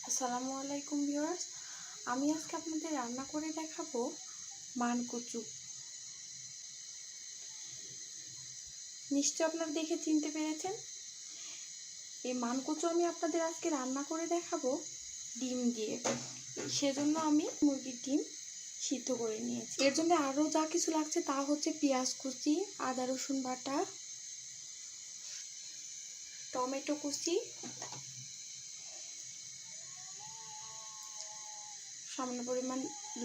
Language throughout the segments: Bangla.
আসসালামু আলাইকুম ভিউয়ার্স, আমি আজকে আপনাদের রান্না করে দেখাবো মানকচু। নিশ্চয় আপনারা দেখে চিনতে পেরেছেন। এই মানকচু আমি আপনাদের আজকে রান্না করে দেখাবো ডিম দিয়ে। সেজন্য আমি মুরগির ডিম সিদ্ধ করে নিয়েছি। এর জন্য আরও যা কিছু লাগছে তা হচ্ছে পেঁয়াজ কুচি, আদা রসুন বাটা, টমেটো কুচি, সামান্য পরিমাণ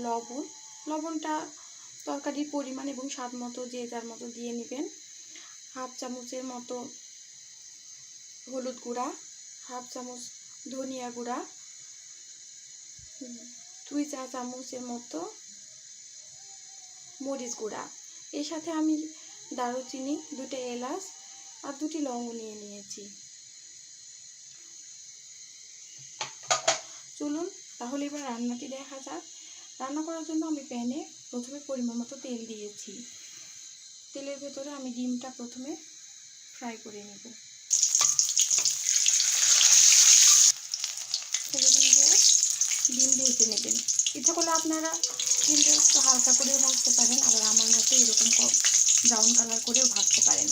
লবণ। লবণটা তরকারির পরিমাণ এবং স্বাদ মতো যে যার মতো দিয়ে নেবেন। হাফ চামচের মতো হলুদ গুঁড়া, হাফ চামচ ধনিয়া গুঁড়া, 2 চা চামচের মতো মরিচ গুঁড়া। এর সাথে আমি দারুচিনি, 2টা এলাচ আর 2টি লবঙ্গ নিয়ে নিয়েছি। চলুন তাহলে এবার রান্নাটি দেখা যাক। রান্না করার জন্য আমি প্যানে প্রথমে পরিমাণ মতো তেল দিয়েছি। তেলের ভেতরে আমি ডিমটা প্রথমে ফ্রাই করে নেব। ডিম ভেজে নেবেন। ইচ্ছা করলে আপনারা ডিমটা একটু হালকা করেও ভাজতে পারেন, আবার আমার মতো এরকম ব্রাউন কালার করেও ভাজতে পারেন।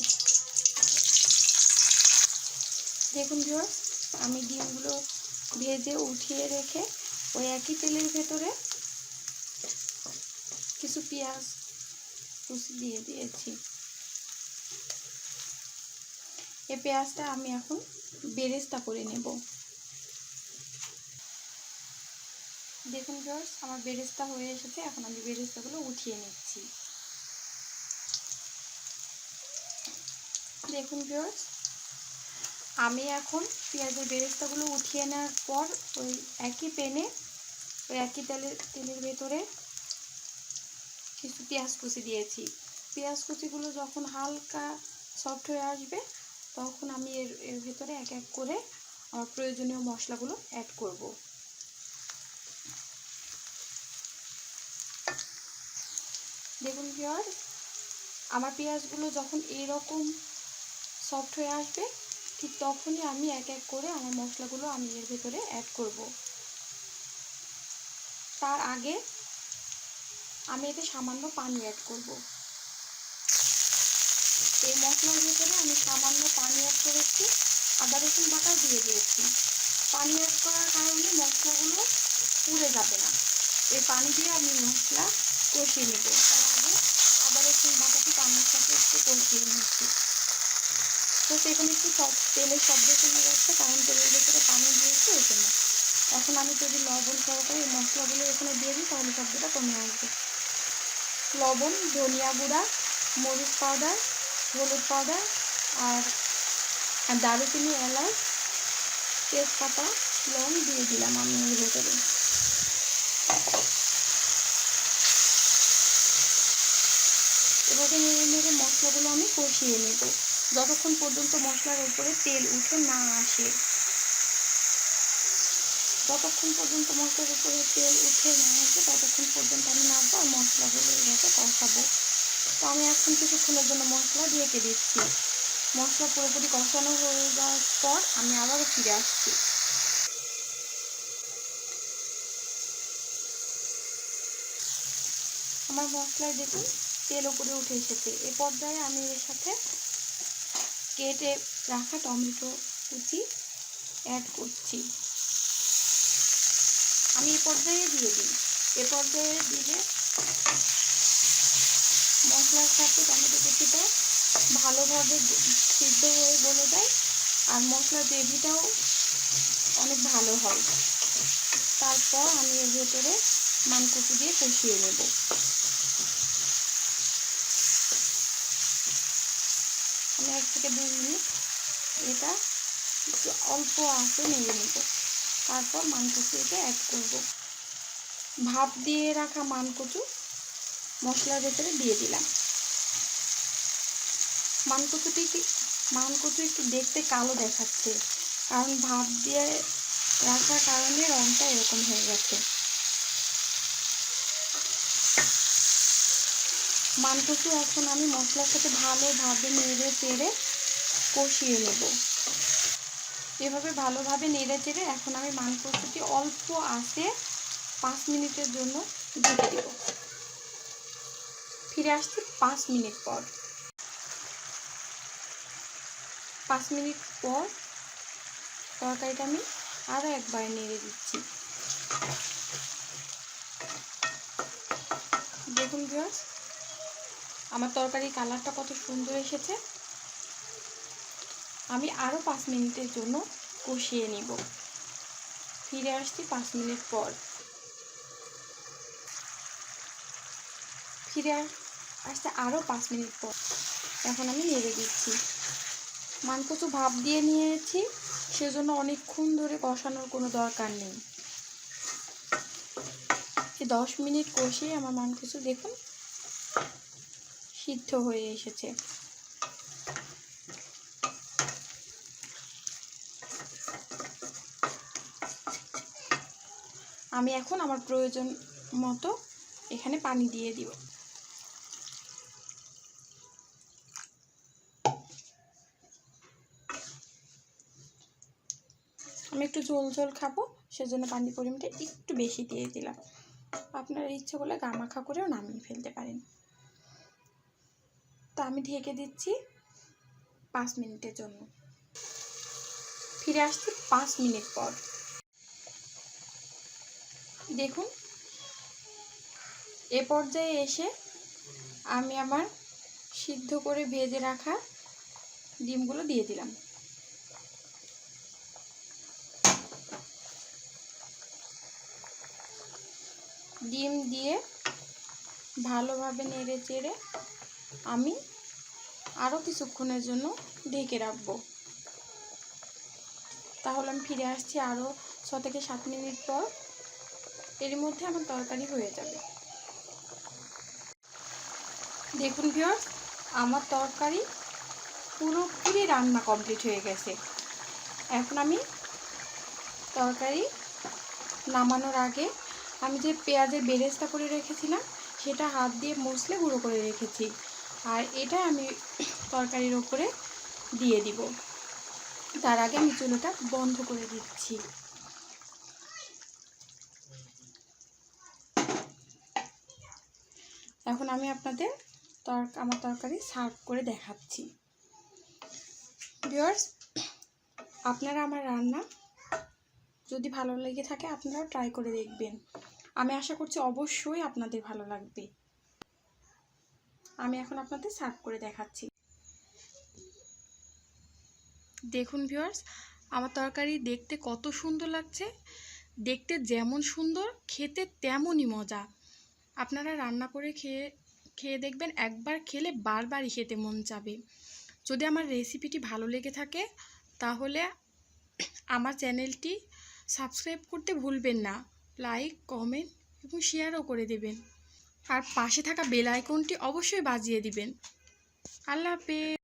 দেখুন ভিউয়ার্স, আমি ডিমগুলো ভেজে উঠিয়ে রেখে ওই একই তেলের ভেতরে কিছু পেঁয়াজ কুচি দিয়ে দিয়েছি। এই পেঁয়াজটা আমি এখন বেরেস্তা করে নেব। দেখুন ভিউয়ার্স, আমার বেরেস্তা হয়ে এসেছে। এখন আমি বেরেস্তাগুলো উঠিয়ে নিচ্ছি। দেখুন ভিউয়ার্স, আমি এখন পেঁয়াজের বেরেস্তাগুলো উঠিয়ে নেওয়ার পর ওই একই প্যানে ওই একই তেলের ভেতরে কিছু পেঁয়াজ কুচি দিয়েছি। পেঁয়াজ কুচিগুলো যখন হালকা সফট হয়ে আসবে তখন আমি এর ভেতরে এক এক করে আমার প্রয়োজনীয় মশলাগুলো অ্যাড করব। দেখুন ভিউয়ার্স, আমার পেঁয়াজগুলো যখন এইরকম সফট হয়ে আসবে ঠিক তখনই আমি এক এক করে আমার মশলাগুলো আমি এর ভেতরে অ্যাড করব। তার আগে আমি এতে সামান্য পানি অ্যাড করব। এই মশলার ভেতরে আমি সামান্য পানি অ্যাড করেছি, আদা রসুন বাটা দিয়ে দিয়েছি। পানি অ্যাড করার কারণে মশলাগুলো পুড়ে যাবে না। এই পানি দিয়ে আমি মশলা কষিয়ে নেব। তার আগে আদা রসুন বাটাটি পানির সাথে একটু কষিয়ে নিচ্ছি। তো সেখানে একটু তেলের শব্দ শোনা যাচ্ছে, কারণ তেলের ভেতরে পানি দিয়েছি ওই জন্য। এখন আমি যদি লবণ সহকারে এই মশলাগুলো এখানে দিয়ে দিই তাহলে শব্দটা কমে আসবে। লবণ, ধনিয়া গুঁড়া, মরিচ পাউডার, হলুদ পাউডার আর দারুচিনি, এলাচ, তেজপাতা, লং দিয়ে দিলাম আমি এর ভেতরে। এভাবে নেড়ে নেড়ে মশলাগুলো আমি কষিয়ে নেব যতক্ষণ পর্যন্ত মশলার উপরে তেল উঠে না আসে। যতক্ষণ পর্যন্ত মশলার উপরে তেল উঠে না আসে ততক্ষণ পর্যন্ত আমি নাড়বো আর মশলাগুলো এভাবে কষাবো। তো আমি এখন কিছুক্ষণের জন্য মশলা ঢেকে দিচ্ছি। মশলা পুরোপুরি কষানো হয়ে যাওয়ার পর আমি আবারও ফিরে আসছি। আমার মশলায় দেখুন তেল উপরে উঠে এসেছে। এ পর্যায়ে আমি এর সাথে কেটে রাখা টমেটো কুচি অ্যাড করছি। আমি এ পর্যায়ে দিয়ে দিই। এ পর্যায়ে দিলে মশলার সাথে টমেটো কুচিটা ভালোভাবে সিদ্ধ হয়ে গলে যায় আর মশলার গ্রেভিটাও অনেক ভালো হয়। তারপর আমি এর ভেতরে মানকচু দিয়ে কষিয়ে নেব। আমি 1 থেকে 2 মিনিট এটা একটু অল্প আঁচে নেড়ে নেব। তারপর মানকচু এতে অ্যাড করব। ভাপ দিয়ে রাখা মানকচু মশলার ভেতরে দিয়ে দিলাম। মানকচু একটু দেখতে কালো দেখাচ্ছে, কারণ ভাপ দিয়ে রাখার কারণে রঙটা এরকম হয়ে গেছে। মানকচু এখন আমি মশলার সাথে ভালোভাবে নেড়ে চেড়ে কষিয়ে নেব। এভাবে ভালোভাবে নেড়ে চেড়ে এখন আমি মানকচুটি অল্প আঁচে 5 মিনিটের জন্য ঢেকে দেব। ফিরে আসছি 5 মিনিট পর। 5 মিনিট পর তরকারিটা আমি আরও একবার নেড়ে দিচ্ছি। দেখুন ভিউয়ার্স, আমার তরকারির কালারটা কত সুন্দর এসেছে। আমি আরও 5 মিনিটের জন্য কষিয়ে নিব। ফিরে আসছি 5 মিনিট পর। ফিরে আসতে আরও 5 মিনিট পর এখন আমি নেড়ে দিচ্ছি। মানকচু ভাপ দিয়ে নিয়েছি, সেজন্য অনেকক্ষণ ধরে কষানোর কোনো দরকার নেই। 10 মিনিট কষিয়ে আমার মানকচু দেখুন সিদ্ধ হয়ে এসেছে। আমি এখন আমার প্রয়োজন মতো এখানে পানি দিয়ে দিব। আমি একটু ঝোল ঝোল খাবো, সেজন্য পানির পরিমাণটা একটু বেশি দিয়ে দিলাম। আপনারা ইচ্ছে করলে গামাখা করেও নামিয়ে ফেলতে পারেন। তো আমি ঢেকে দিচ্ছি 5 মিনিটের জন্য। ফিরে আসছি 5 মিনিট পর। দেখুন, এ পর্যায়ে এসে আমি আমার সিদ্ধ করে ভেজে রাখা ডিমগুলো দিয়ে দিলাম। ডিম দিয়ে ভালোভাবে নেড়ে চেড়ে আমি আরও কিছুক্ষণের জন্য ঢেকে রাখবো। তাহলে আমি ফিরে আসছি আরও 6 থেকে 7 মিনিট পর। এর মধ্যে আমার তরকারি হয়ে যাবে। দেখুন ভিউয়ার্স, আমার তরকারি পুরোপুরি রান্না কমপ্লিট হয়ে গেছে। এখন আমি তরকারি নামানোর আগে আমি যে পেঁয়াজের বেরেস্তা করে রেখেছিলাম সেটা হাত দিয়ে মসলে গুঁড়ো করে রেখেছি, আর এটা আমি তরকারির ওপরে দিয়ে দিব। তার আগে আমি চুলাটা বন্ধ করে দিচ্ছি। এখন আমি আপনাদের আমার তরকারি সার্ভ করে দেখাচ্ছি। ভিউয়ার্স, আপনারা আমার রান্না যদি ভালো লেগে থাকে আপনারাও ট্রাই করে দেখবেন। আমি আশা করছি অবশ্যই আপনাদের ভালো লাগবে। আমি এখন আপনাদের সার্ভ করে দেখাচ্ছি। দেখুন ভিউয়ার্স, আমার তরকারি দেখতে কত সুন্দর লাগছে। দেখতে যেমন সুন্দর, খেতে তেমনই মজা। আপনারা রান্না করে খেয়ে দেখবেন, একবার খেলে বারবারই খেতে মন চাবে। যদি আমার রেসিপিটি ভালো লেগে থাকে তাহলে আমার চ্যানেলটি সাবস্ক্রাইব করতে ভুলবেন না। লাইক, কমেন্ট এবং শেয়ারও করে দেবেন। আর পাশে থাকা বেল আইকনটি অবশ্যই বাজিয়ে দিবেন। আল্লাহ হাফেজ।